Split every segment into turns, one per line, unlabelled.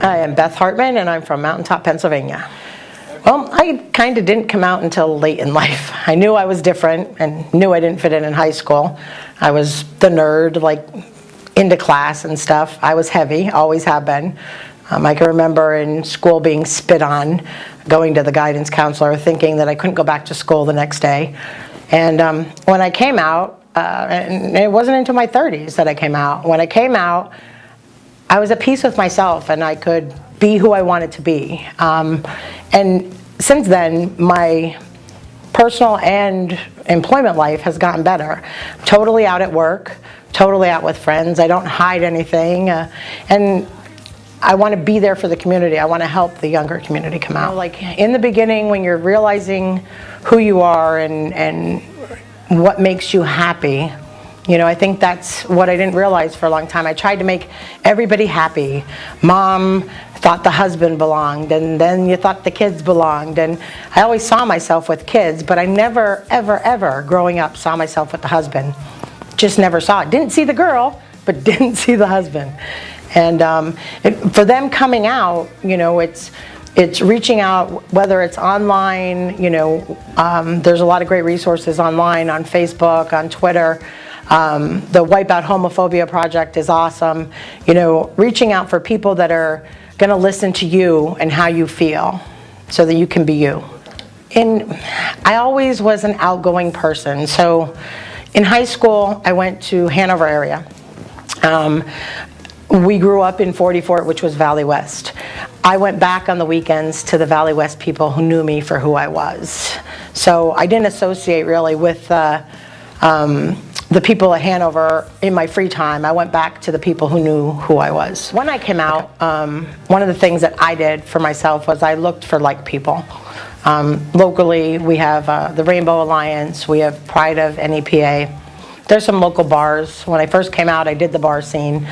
I am Beth Hartman, and I'm from Mountaintop, Pennsylvania. Well, I kind of didn't come out until late in life. I knew I was different and knew I didn't fit in high school. I was the nerd, like into class and stuff. I was heavy, always have been. I can remember in school being spit on, going to the guidance counselor, thinking that I couldn't go back to school the next day. And when I came out, and it wasn't until my 30s that I came out. When I came out, I was at peace with myself, and I could be who I wanted to be. And since then, my personal and employment life has gotten better. I'm totally out at work, totally out with friends. I don't hide anything, and I want to be there for the community. I want to help the younger community come out. Like in the beginning, when you're realizing who you are and what makes you happy, you know, I think that's what I didn't realize for a long time. I tried to make everybody happy. Mom thought the husband belonged, and then you thought the kids belonged. And I always saw myself with kids, but I never, ever, ever, growing up, saw myself with the husband. Just never saw it. Didn't see the girl, but didn't see the husband. And for them coming out, you know, it's reaching out, whether it's online, you know, there's a lot of great resources online, on Facebook, on Twitter. The Wipe Out Homophobia Project is awesome. You know, reaching out for people that are going to listen to you and how you feel so that you can be you. And I always was an outgoing person. So in high school, I went to Hanover area. We grew up in 44, which was Valley West. I went back on the weekends to the Valley West people who knew me for who I was. So I didn't associate really with the people at Hanover in my free time. I went back to the people who knew who I was. When I came out, one of the things that I did for myself was I looked for like people. Locally, we have the Rainbow Alliance, we have Pride of NEPA. There's some local bars. When I first came out, I did the bar scene.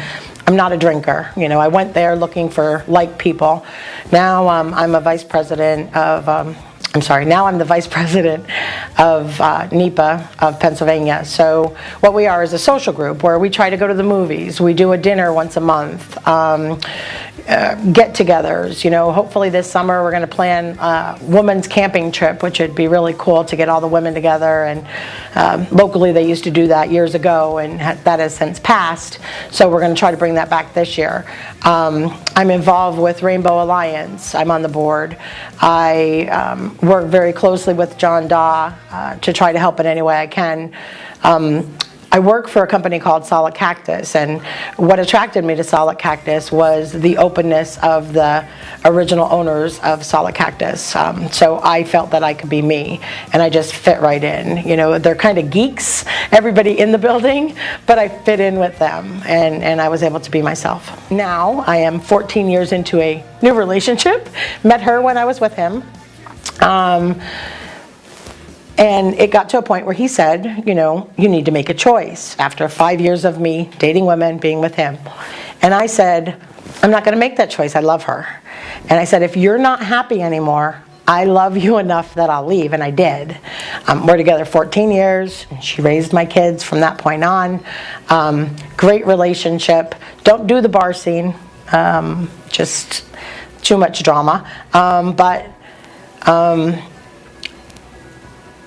I'm not a drinker. You know, I went there looking for like people. Now I'm a vice president of, now I'm the vice president of NEPA of Pennsylvania. So what we are is a social group where we try to go to the movies. We do a dinner once a month, get-togethers. You know, hopefully this summer we're going to plan a women's camping trip, which would be really cool to get all the women together. And locally they used to do that years ago, and that has since passed. So we're going to try to bring that back this year. I'm involved with Rainbow Alliance. I'm on the board. I work very closely with John Daw to try to help in any way I can. I work for a company called Solid Cactus, and what attracted me to Solid Cactus was the openness of the original owners of Solid Cactus. So I felt that I could be me, and I just fit right in. You know, they're kind of geeks, everybody in the building, but I fit in with them, and I was able to be myself. Now I am 14 years into a new relationship. Met her when I was with him. And it got to a point where he said, you know, you need to make a choice after 5 years of me dating women, being with him. And I said, I'm not going to make that choice. I love her. And I said, if you're not happy anymore, I love you enough that I'll leave. And I did. We're together 14 years. She raised my kids from that point on. Great relationship. Don't do the bar scene. Just too much drama.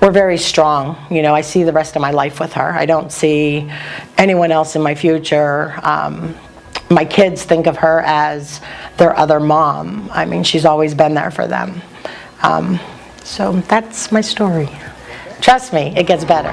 We're very strong. You know, I see the rest of my life with her. I don't see anyone else in my future. My kids think of her as their other mom. I mean, she's always been there for them. So that's my story. Trust me, it gets better.